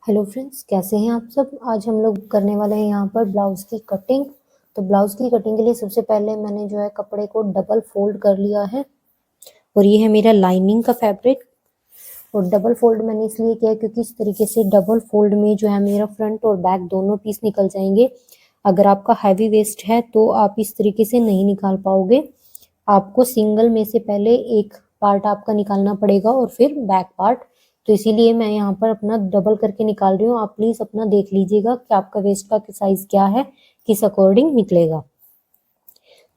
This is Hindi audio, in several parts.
हेलो फ्रेंड्स, कैसे हैं आप सब। आज हम लोग करने वाले हैं यहाँ पर ब्लाउज़ की कटिंग। तो ब्लाउज़ की कटिंग के लिए सबसे पहले मैंने जो है कपड़े को डबल फोल्ड कर लिया है और ये है मेरा लाइनिंग का फैब्रिक। और डबल फोल्ड मैंने इसलिए किया है क्योंकि इस तरीके से डबल फोल्ड में जो है मेरा फ्रंट और बैक दोनों पीस निकल जाएंगे। अगर आपका हैवी वेस्ट है तो आप इस तरीके से नहीं निकाल पाओगे। आपको सिंगल में से पहले एक पार्ट आपका निकालना पड़ेगा और फिर बैक पार्ट। तो इसीलिए मैं यहाँ पर अपना डबल करके निकाल रही हूँ। आप प्लीज अपना देख लीजिएगा कि आपका वेस्ट का साइज क्या है, किस अकॉर्डिंग निकलेगा।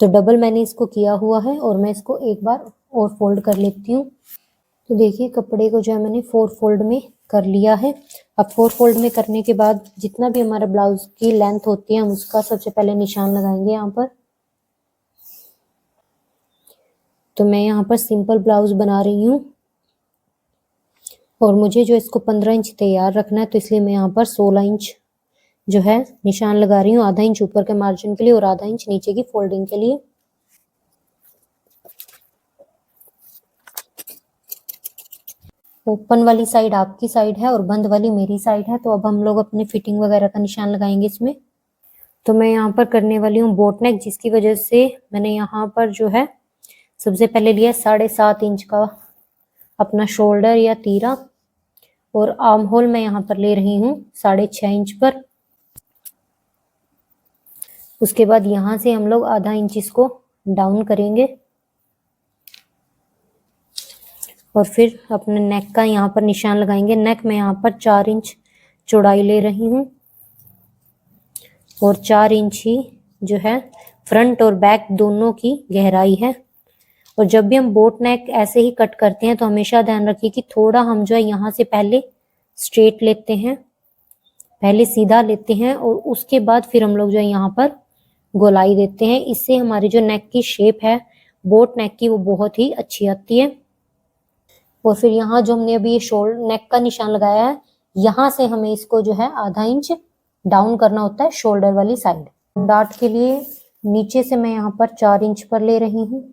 तो डबल मैंने इसको किया हुआ है और मैं इसको एक बार और फोल्ड कर लेती हूँ। तो देखिए कपड़े को जो है मैंने 4 फोल्ड में कर लिया है। अब 4 फोल्ड में करने के बाद जितना भी हमारा ब्लाउज की लेंथ होती है हम उसका सबसे पहले निशान लगाएंगे यहाँ पर। तो मैं यहाँ पर सिंपल ब्लाउज बना रही हूँ और मुझे जो इसको 15 इंच तैयार रखना है, तो इसलिए मैं यहाँ पर 16 इंच जो है निशान लगा रही हूँ, आधा इंच ऊपर के मार्जिन के लिए और आधा इंच नीचे की फोल्डिंग के लिए। ओपन वाली साइड आपकी साइड है और बंद वाली मेरी साइड है। तो अब हम लोग अपने फिटिंग वगैरह का निशान लगाएंगे इसमें। तो मैं यहाँ पर करने वाली हूँ बोट नेक, जिसकी वजह से मैंने यहाँ पर जो है सबसे पहले लिया 7.5 इंच का अपना शोल्डर या तीरा और आर्म होल मैं यहाँ पर ले रही हूँ 6.5 इंच पर। उसके बाद यहाँ से हम लोग आधा इंच इसको डाउन करेंगे और फिर अपने नेक का यहाँ पर निशान लगाएंगे। नेक मैं यहाँ पर 4 इंच चौड़ाई ले रही हूँ और 4 इंच ही जो है फ्रंट और बैक दोनों की गहराई है। और जब भी हम बोट नेक ऐसे ही कट करते हैं तो हमेशा ध्यान रखिए कि थोड़ा हम जो है यहाँ से पहले स्ट्रेट लेते हैं, पहले सीधा लेते हैं और उसके बाद फिर हम लोग जो है यहाँ पर गोलाई देते हैं। इससे हमारी जो नेक की शेप है बोट नेक की वो बहुत ही अच्छी आती है। और फिर यहाँ जो हमने अभी ये शोल्डर नेक का निशान लगाया है, यहाँ से हमें इसको जो है आधा इंच डाउन करना होता है शोल्डर वाली साइड। डार्ट के लिए नीचे से मैं यहाँ पर 4 इंच पर ले रही हूँ।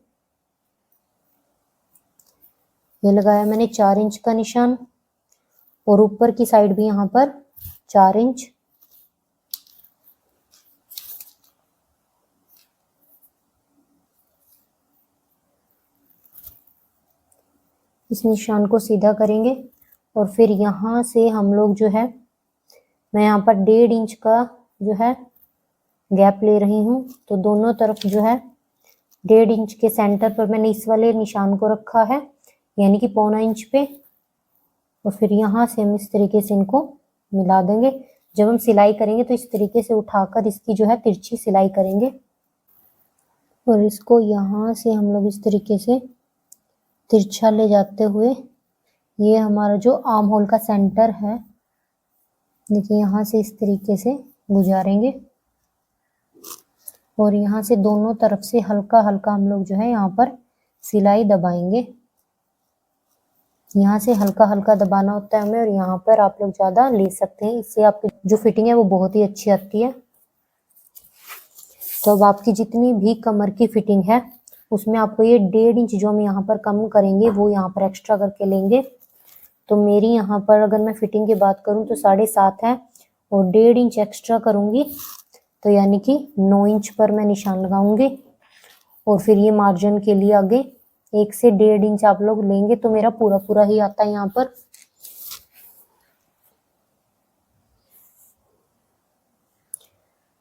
ये लगाया मैंने 4 इंच का निशान और ऊपर की साइड भी यहाँ पर 4 इंच। इस निशान को सीधा करेंगे और फिर यहाँ से हम लोग जो है मैं यहाँ पर 1.5 इंच का जो है गैप ले रही हूँ। तो दोनों तरफ जो है 1.5 इंच के सेंटर पर मैंने इस वाले निशान को रखा है, यानी कि 1.25 इंच पे। और फिर यहाँ से हम इस तरीके से इनको मिला देंगे। जब हम सिलाई करेंगे तो इस तरीके से उठाकर इसकी जो है तिरछी सिलाई करेंगे और इसको यहाँ से हम लोग इस तरीके से तिरछा ले जाते हुए ये हमारा जो आर्म होल का सेंटर है, देखिए यहाँ से इस तरीके से गुजारेंगे और यहाँ से दोनों तरफ से हल्का हल्का हम लोग जो है यहाँ पर सिलाई दबाएंगे। यहाँ से हल्का हल्का दबाना होता है हमें और यहाँ पर आप लोग ज्यादा ले सकते हैं, इससे आपकी जो फिटिंग है वो बहुत ही अच्छी आती है। तो अब आपकी जितनी भी कमर की फिटिंग है उसमें आपको ये 1.5 इंच जो हम यहाँ पर कम करेंगे वो यहाँ पर एक्स्ट्रा करके लेंगे। तो मेरी यहाँ पर अगर मैं फिटिंग की बात करूँ तो 7.5 है और 1.5 इंच एक्स्ट्रा करूँगी तो यानी कि 9 इंच पर मैं निशान लगाऊंगी। और फिर ये मार्जिन के लिए आगे 1 से 1.5 इंच आप लोग लेंगे तो मेरा पूरा पूरा ही आता है यहाँ पर।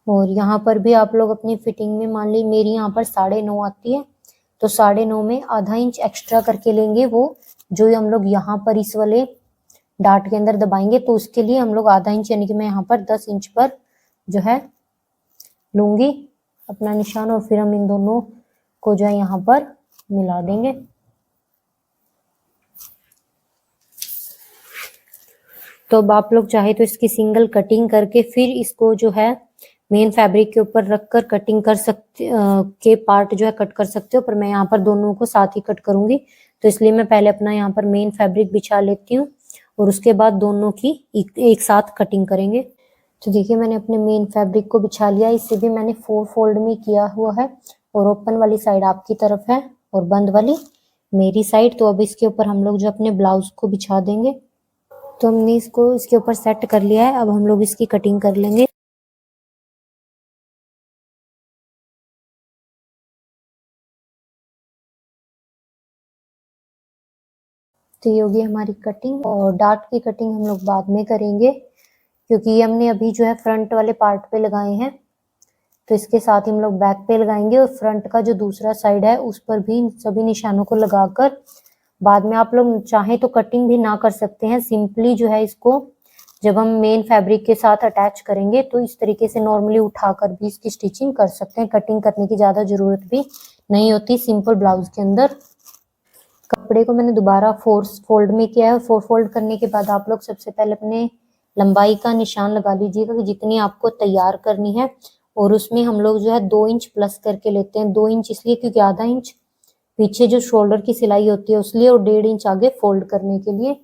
और यहाँ पर भी आप लोग अपनी फिटिंग में मान ली मेरी यहाँ पर 9.5 आती है तो 9.5 में आधा इंच एक्स्ट्रा करके लेंगे, वो जो हम लोग यहाँ पर इस वाले डार्ट के अंदर दबाएंगे तो उसके लिए हम लोग आधा इंच यानी कि मैं यहाँ पर 10 इंच पर जो है लूंगी अपना निशान और फिर हम इन दोनों को जो है यहाँ पर मिला देंगे। तो अब आप लोग चाहे तो इसकी सिंगल कटिंग करके फिर इसको जो है मेन फैब्रिक के ऊपर रखकर कटिंग कर सकते के पार्ट जो है कट कर सकते हो, पर मैं यहाँ पर दोनों को साथ ही कट करूंगी तो इसलिए मैं पहले अपना यहाँ पर मेन फैब्रिक बिछा लेती हूँ और उसके बाद दोनों की एक साथ कटिंग करेंगे। तो देखिए मैंने अपने मेन फैब्रिक को बिछा लिया। इसे भी मैंने 4 फोल्ड में किया हुआ है और ओपन वाली साइड आपकी तरफ है और बंद वाली मेरी साइड। तो अब इसके ऊपर हम लोग जो अपने ब्लाउज को बिछा देंगे। तो हमने इसको इसके ऊपर सेट कर लिया है। अब हम लोग इसकी कटिंग कर लेंगे। तो ये होगी हमारी कटिंग, और डार्ट की कटिंग हम लोग बाद में करेंगे क्योंकि ये हमने अभी जो है फ्रंट वाले पार्ट पे लगाए हैं, तो इसके साथ ही हम लोग बैक पे लगाएंगे और फ्रंट का जो दूसरा साइड है उस पर भी सभी निशानों को लगाकर बाद में आप लोग चाहें तो कटिंग भी ना कर सकते हैं। सिंपली जो है इसको जब हम मेन फैब्रिक के साथ अटैच करेंगे तो इस तरीके से नॉर्मली उठाकर भी इसकी स्टिचिंग कर सकते हैं। कटिंग करने की ज़्यादा ज़रूरत भी नहीं होती सिंपल ब्लाउज के अंदर। कपड़े को मैंने दोबारा फोल्ड में किया है। फोल्ड करने के बाद आप लोग सबसे पहले अपने लंबाई का निशान लगा लीजिएगा कि जितनी आपको तैयार करनी है, और उसमें हम लोग जो है 2 इंच प्लस करके लेते हैं। 2 इंच इसलिए क्योंकि आधा इंच पीछे जो शोल्डर की सिलाई होती है उसलिए, और 1.5 इंच आगे फोल्ड करने के लिए।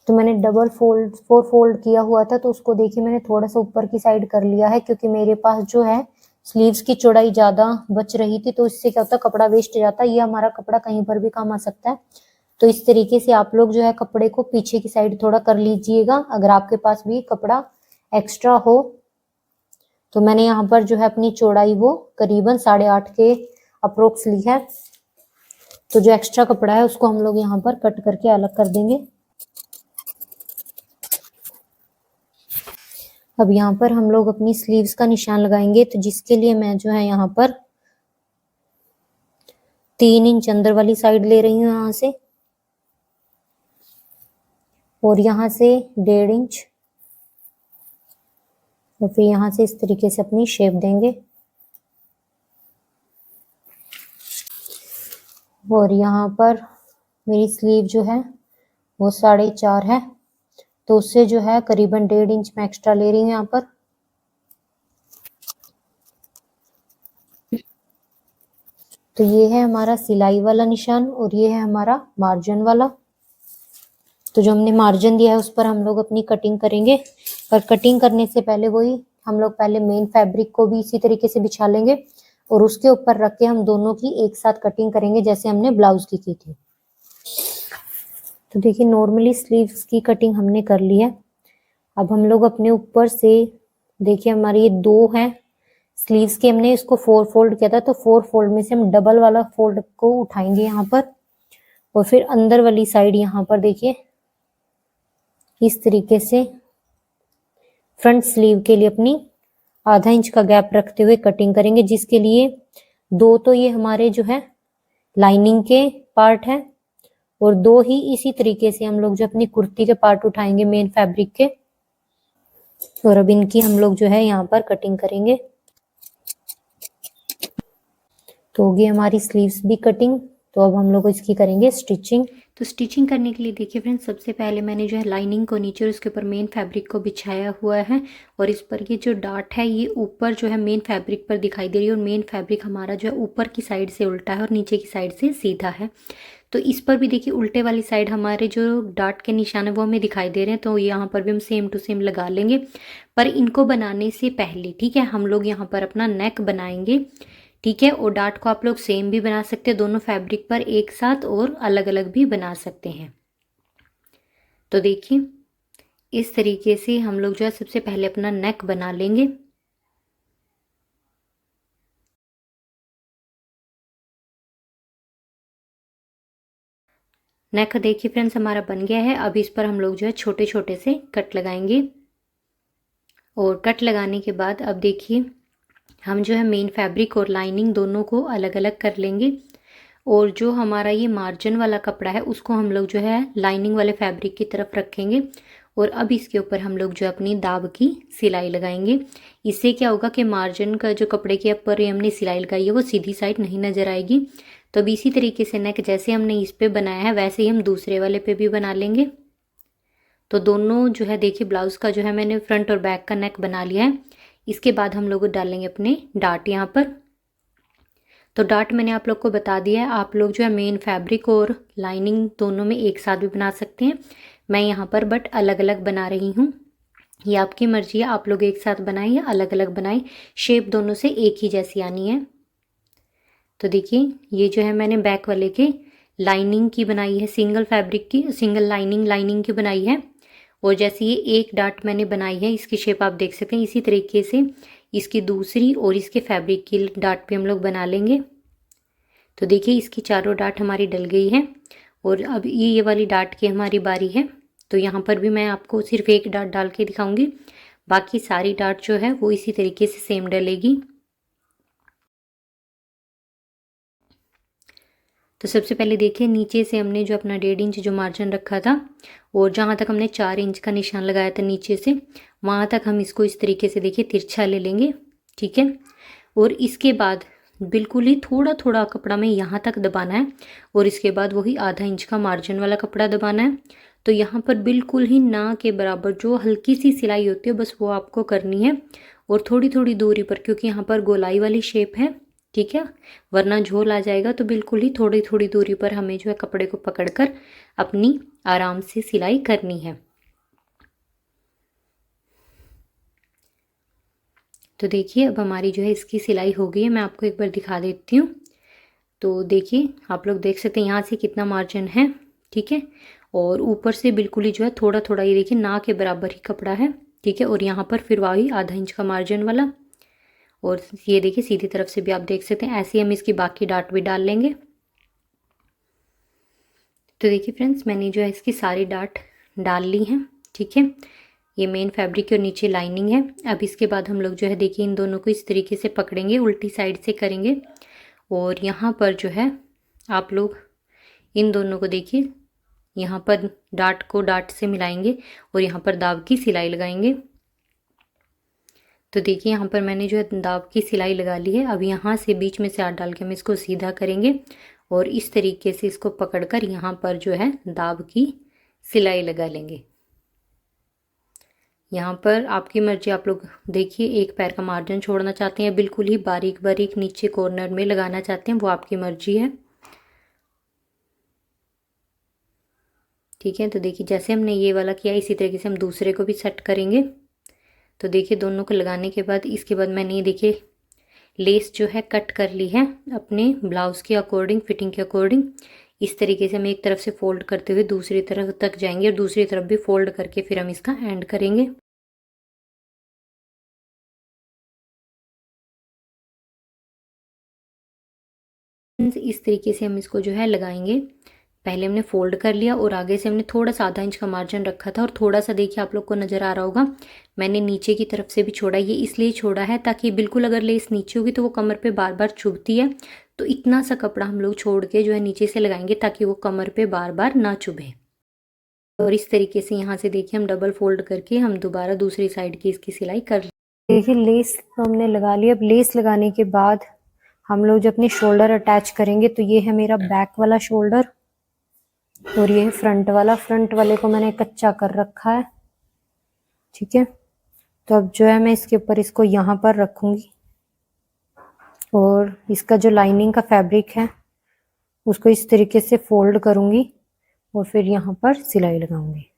तो मैंने डबल फोल्ड किया हुआ था, तो उसको देखिए मैंने थोड़ा सा ऊपर की साइड कर लिया है क्योंकि मेरे पास जो है स्लीव्स की चौड़ाई ज्यादा बच रही थी, तो इससे क्या होता है कपड़ा वेस्ट जाता है। ये हमारा कपड़ा कहीं पर भी काम आ सकता है। तो इस तरीके से आप लोग जो है कपड़े को पीछे की साइड थोड़ा कर लीजिएगा अगर आपके पास भी कपड़ा एक्स्ट्रा हो। तो मैंने यहाँ पर जो है अपनी चौड़ाई वो करीबन 8.5 के अप्रोक्स ली है। तो जो एक्स्ट्रा कपड़ा है उसको हम लोग यहाँ पर कट करके अलग कर देंगे। अब यहाँ पर हम लोग अपनी स्लीव्स का निशान लगाएंगे, तो जिसके लिए मैं जो है यहाँ पर 3 इंच अंदर वाली साइड ले रही हूँ यहाँ से, और यहाँ से 1.5 इंच, और फिर यहाँ से इस तरीके से अपनी शेप देंगे। और यहाँ पर मेरी स्लीव जो है वो 4.5 है, तो उससे जो है करीबन 1.5 इंच मैं एक्स्ट्रा ले रही हूँ यहाँ पर। तो ये है हमारा सिलाई वाला निशान और ये है हमारा मार्जिन वाला। तो जो हमने मार्जिन दिया है उस पर हम लोग अपनी कटिंग करेंगे। पर कटिंग करने से पहले वही हम लोग पहले मेन फैब्रिक को भी इसी तरीके से बिछा लेंगे और उसके ऊपर रख के हम दोनों की एक साथ कटिंग करेंगे जैसे हमने ब्लाउज की थी। तो देखिए नॉर्मली स्लीव्स की कटिंग हमने कर ली है। अब हम लोग अपने ऊपर से देखिए हमारे ये 2 हैं स्लीव्स के, हमने इसको 4 फोल्ड किया था, तो 4 फोल्ड में से हम डबल वाला फोल्ड को उठाएंगे यहाँ पर, और फिर अंदर वाली साइड यहाँ पर देखिए इस तरीके से फ्रंट स्लीव के लिए अपनी आधा इंच का गैप रखते हुए कटिंग करेंगे, जिसके लिए 2 तो ये हमारे जो है लाइनिंग के पार्ट है और 2 ही इसी तरीके से हम लोग जो अपनी कुर्ती के पार्ट उठाएंगे मेन फैब्रिक के। और अब इनकी हम लोग जो है यहाँ पर कटिंग करेंगे। तो होगी हमारी स्लीव्स भी कटिंग। तो अब हम लोग इसकी करेंगे स्टिचिंग। तो स्टिचिंग करने के लिए देखिए फ्रेंड्स, सबसे पहले मैंने जो है लाइनिंग को नीचे और उसके ऊपर मेन फैब्रिक को बिछाया हुआ है, और इस पर ये जो डार्ट है ये ऊपर जो है मेन फैब्रिक पर दिखाई दे रही है, और मेन फैब्रिक हमारा जो है ऊपर की साइड से उल्टा है और नीचे की साइड से सीधा है। तो इस पर भी देखिए उल्टे वाली साइड हमारे जो डार्ट के निशान है वो हमें दिखाई दे रहे हैं, तो यहाँ पर भी हम सेम टू सेम लगा लेंगे। पर इनको बनाने से पहले ठीक है हम लोग यहाँ पर अपना नेक बनाएंगे, ठीक है। और डार्ट को आप लोग सेम भी बना सकते हैं दोनों फैब्रिक पर एक साथ, और अलग अलग भी बना सकते हैं। तो देखिए इस तरीके से हम लोग जो है सबसे पहले अपना नेक बना लेंगे। नेक देखिए फ्रेंड्स हमारा बन गया है। अब इस पर हम लोग जो है छोटे छोटे से कट लगाएंगे, और कट लगाने के बाद अब देखिए हम जो है मेन फैब्रिक और लाइनिंग दोनों को अलग अलग कर लेंगे, और जो हमारा ये मार्जिन वाला कपड़ा है उसको हम लोग जो है लाइनिंग वाले फैब्रिक की तरफ रखेंगे, और अब इसके ऊपर हम लोग जो अपनी दाब की सिलाई लगाएंगे। इससे क्या होगा कि मार्जिन का जो कपड़े के ऊपर हमने सिलाई लगाई है वो सीधी साइड नहीं नजर आएगी। तो अब इसी तरीके से नेक जैसे हमने इस पे बनाया है वैसे ही हम दूसरे वाले पे भी बना लेंगे। तो दोनों जो है देखिए ब्लाउज का जो है मैंने फ्रंट और बैक का नेक बना लिया है। इसके बाद हम लोग डालेंगे अपने डार्ट यहाँ पर। तो डार्ट मैंने आप लोग को बता दिया है, आप लोग जो है मेन फैब्रिक और लाइनिंग दोनों में एक साथ भी बना सकते हैं। मैं यहाँ पर बट अलग अलग बना रही हूँ, ये आपकी मर्जी है, आप लोग एक साथ बनाएं या अलग अलग बनाएं, शेप दोनों से एक ही जैसी आनी है। तो देखिए ये जो है मैंने बैक वाले के लाइनिंग की बनाई है, सिंगल फैब्रिक की, सिंगल लाइनिंग की बनाई है। और जैसे ये एक डाट मैंने बनाई है, इसकी शेप आप देख सकते हैं, इसी तरीके से इसकी दूसरी और इसके फैब्रिक की डाट भी हम लोग बना लेंगे। तो देखिए इसकी चारों डाट हमारी डल गई है और अब ये वाली डाट की हमारी बारी है। तो यहाँ पर भी मैं आपको सिर्फ एक डाट डाल के दिखाऊंगी, बाकी सारी डाट जो है वो इसी तरीके से सेम डलेगी। तो सबसे पहले देखिए नीचे से हमने जो अपना 1.5 इंच जो मार्जिन रखा था और जहाँ तक हमने 4 इंच का निशान लगाया था नीचे से, वहाँ तक हम इसको इस तरीके से देखिए तिरछा ले लेंगे, ठीक है। और इसके बाद बिल्कुल ही थोड़ा थोड़ा कपड़ा में यहाँ तक दबाना है और इसके बाद वही आधा इंच का मार्जिन वाला कपड़ा दबाना है। तो यहाँ पर बिल्कुल ही ना के बराबर जो हल्की सी सिलाई होती है बस वो आपको करनी है और थोड़ी थोड़ी दूरी पर, क्योंकि यहाँ पर गोलाई वाली शेप है, ठीक है, वरना झोल आ जाएगा। तो बिल्कुल ही थोड़ी थोड़ी दूरी पर हमें जो है कपड़े को पकड़कर अपनी आराम से सिलाई करनी है। तो देखिए अब हमारी जो है इसकी सिलाई हो गई है, मैं आपको एक बार दिखा देती हूँ। तो देखिए आप लोग देख सकते हैं यहाँ से कितना मार्जिन है, ठीक है, और ऊपर से बिल्कुल ही जो है थोड़ा थोड़ा, ये देखिए ना के बराबर ही कपड़ा है, ठीक है। और यहाँ पर फिर वही आधा इंच का मार्जिन वाला, और ये देखिए सीधी तरफ से भी आप देख सकते हैं। ऐसे ही हम इसकी बाकी डाट भी डाल लेंगे। तो देखिए फ्रेंड्स मैंने जो है इसकी सारी डाट डाल ली हैं, ठीक है। ये मेन फैब्रिक और नीचे लाइनिंग है। अब इसके बाद हम लोग जो है देखिए इन दोनों को इस तरीके से पकड़ेंगे, उल्टी साइड से करेंगे और यहाँ पर जो है आप लोग इन दोनों को देखिए यहाँ पर डाट को डाट से मिलाएंगे और यहाँ पर दाव की सिलाई लगाएंगे। तो देखिए यहाँ पर मैंने जो है दाव की सिलाई लगा ली है। अब यहाँ से बीच में से हाथ डाल के हम इसको सीधा करेंगे और इस तरीके से इसको पकड़कर यहाँ पर जो है दाव की सिलाई लगा लेंगे। यहाँ पर आपकी मर्जी, आप लोग देखिए एक पैर का मार्जिन छोड़ना चाहते हैं, बिल्कुल ही बारीक बारीक नीचे कॉर्नर में लगाना चाहते हैं, वो आपकी मर्जी है, ठीक है। तो देखिए जैसे हमने ये वाला किया इसी तरीके से हम दूसरे को भी सेट करेंगे। तो देखिए दोनों को लगाने के बाद इसके बाद मैंने ये देखिए लेस जो है कट कर ली है अपने ब्लाउज के अकॉर्डिंग, फिटिंग के अकॉर्डिंग। इस तरीके से हम एक तरफ से फोल्ड करते हुए दूसरी तरफ तक जाएंगे और दूसरी तरफ भी फोल्ड करके फिर हम इसका एंड करेंगे। इस तरीके से हम इसको जो है लगाएंगे। पहले हमने फोल्ड कर लिया और आगे से हमने थोड़ा सा आधा इंच का मार्जिन रखा था और थोड़ा सा देखिए आप लोग को नज़र आ रहा होगा मैंने नीचे की तरफ से भी छोड़ा। ये इसलिए छोड़ा है ताकि बिल्कुल अगर लेस नीचे होगी तो वो कमर पे बार बार चुभती है, तो इतना सा कपड़ा हम लोग छोड़ के जो है नीचे से लगाएंगे ताकि वो कमर पे बार बार ना चुभे। और इस तरीके से यहाँ से देखिए हम डबल फोल्ड करके हम दोबारा दूसरी साइड की इसकी सिलाई कर देखिए लेस हमने लगा लिया। अब लेस लगाने के बाद हम लोग जो अपनी शोल्डर अटैच करेंगे, तो ये है मेरा बैक वाला शोल्डर और ये है फ्रंट वाला। फ्रंट वाले को मैंने कच्चा कर रखा है, ठीक है। तो अब जो है मैं इसके ऊपर इसको यहाँ पर रखूंगी और इसका जो लाइनिंग का फैब्रिक है उसको इस तरीके से फोल्ड करूंगी और फिर यहाँ पर सिलाई लगाऊंगी।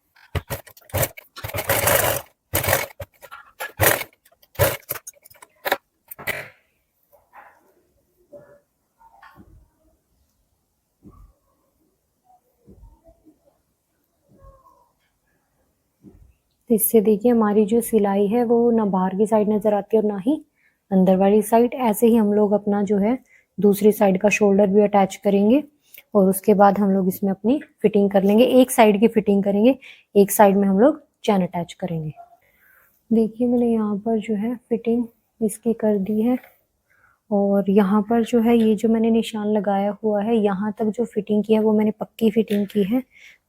तो इससे देखिए हमारी जो सिलाई है वो ना बाहर की साइड नजर आती है और ना ही अंदर वाली साइड। ऐसे ही हम लोग अपना जो है दूसरी साइड का शोल्डर भी अटैच करेंगे और उसके बाद हम लोग इसमें अपनी फिटिंग कर लेंगे। एक साइड की फिटिंग करेंगे, एक साइड में हम लोग चैन अटैच करेंगे। देखिए मैंने यहाँ पर जो है फिटिंग इसकी कर दी है और यहाँ पर जो है ये जो मैंने निशान लगाया हुआ है यहाँ तक जो फिटिंग की है वो मैंने पक्की फिटिंग की है।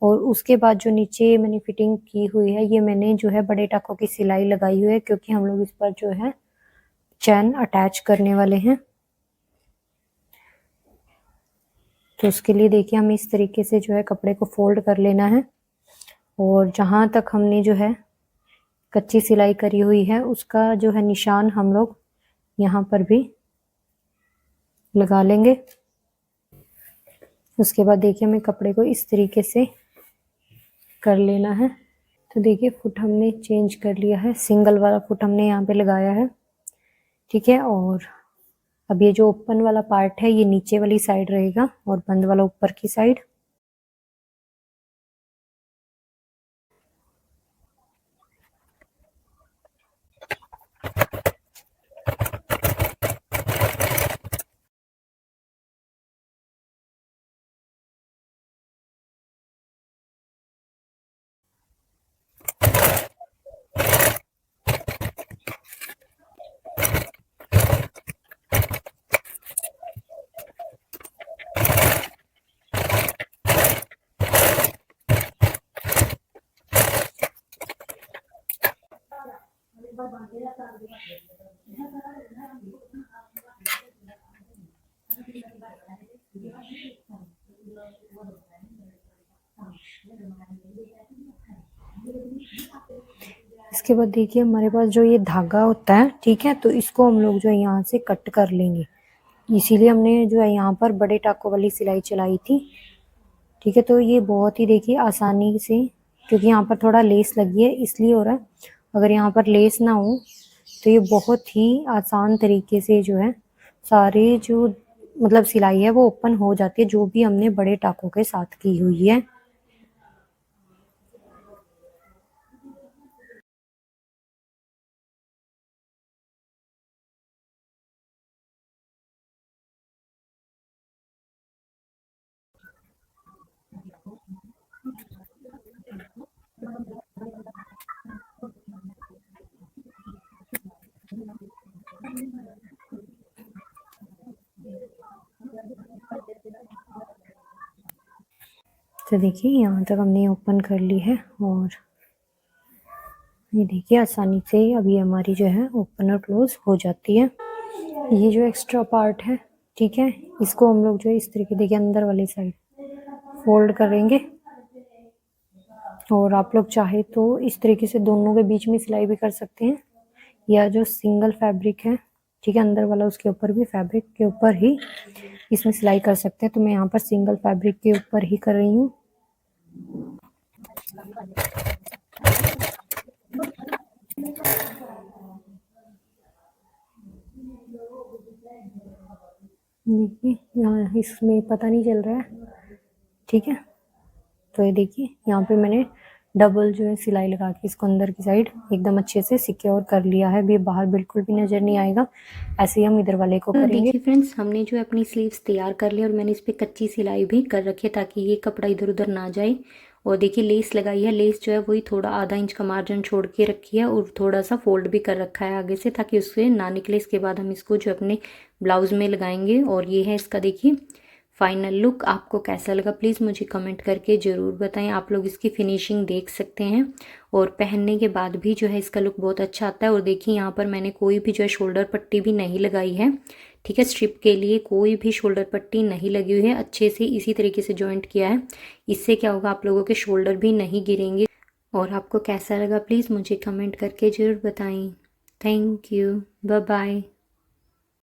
और उसके बाद जो नीचे मैंने फिटिंग की हुई है ये मैंने जो है बड़े टाकों की सिलाई लगाई हुई है, क्योंकि हम लोग इस पर जो है चैन अटैच करने वाले हैं। तो उसके लिए देखिए हमें इस तरीके से जो है कपड़े को फोल्ड कर लेना है और जहाँ तक हमने जो है कच्ची सिलाई करी हुई है उसका जो है निशान हम लोग यहाँ पर भी लगा लेंगे। उसके बाद देखिए हमें कपड़े को इस तरीके से कर लेना है। तो देखिए फुट हमने चेंज कर लिया है, सिंगल वाला फुट हमने यहाँ पे लगाया है, ठीक है। और अब ये जो ओपन वाला पार्ट है ये नीचे वाली साइड रहेगा और बंद वाला ऊपर की साइड। इसके बाद देखिए हमारे पास जो ये धागा होता है, ठीक है, तो इसको हम लोग जो है यहाँ से कट कर लेंगे। इसीलिए हमने जो है यहाँ पर बड़े टाकों वाली सिलाई चलाई थी, ठीक है। तो ये बहुत ही देखिए आसानी से, क्योंकि यहाँ पर थोड़ा लेस लगी है इसलिए हो रहा है। अगर यहाँ पर लेस ना हो तो ये बहुत ही आसान तरीके से जो है सारे जो मतलब सिलाई है वो ओपन हो जाती है, जो भी हमने बड़े टाकों के साथ की हुई है। तो देखिए यहाँ तक हमने ओपन कर ली है और ये देखिए आसानी से अब ये हमारी जो है ओपन और क्लोज हो जाती है। ये जो एक्स्ट्रा पार्ट है, ठीक है, इसको हम लोग जो है इस तरीके देखिए अंदर वाली साइड फोल्ड करेंगे और आप लोग चाहे तो इस तरीके से दोनों के बीच में सिलाई भी कर सकते हैं, या जो सिंगल फैब्रिक है, ठीक है, अंदर वाला उसके ऊपर भी फैब्रिक के ऊपर ही इसमें सिलाई कर सकते हैं। तो मैं यहाँ पर सिंगल फैब्रिक के ऊपर ही कर रही हूँ। देखिए यहाँ इसमें पता नहीं चल रहा है, ठीक है। तो ये देखिए यहाँ पे मैंने डबल जो है सिलाई लगा के इसको अंदर की साइड एकदम अच्छे से सिक्योर कर लिया है। भी बाहर बिल्कुल भी नज़र नहीं आएगा। ऐसे ही हम इधर वाले को करेंगे। देखिए फ्रेंड्स, हमने जो है अपनी स्लीव्स तैयार कर लिया और मैंने इस पर कच्ची सिलाई भी कर रखी है ताकि ये कपड़ा इधर उधर ना जाए। और देखिए लेस लगाई है, लेस जो है वही थोड़ा आधा इंच का मार्जिन छोड़ के रखी है और थोड़ा सा फोल्ड भी कर रखा है आगे से ताकि उससे ना निकले। इसके बाद हम इसको जो अपने ब्लाउज में लगाएंगे और ये है इसका देखिए फाइनल लुक। आपको कैसा लगा प्लीज़ मुझे कमेंट करके ज़रूर बताएं। आप लोग इसकी फिनिशिंग देख सकते हैं और पहनने के बाद भी जो है इसका लुक बहुत अच्छा आता है। और देखिए यहाँ पर मैंने कोई भी जो है शोल्डर पट्टी भी नहीं लगाई है, ठीक है। स्ट्रिप के लिए कोई भी शोल्डर पट्टी नहीं लगी हुई है, अच्छे से इसी तरीके से जॉइंट किया है। इससे क्या होगा, आप लोगों के शोल्डर भी नहीं गिरेंगे। और आपको कैसा लगा प्लीज़ मुझे कमेंट करके ज़रूर बताएं। Thank you, bye bye.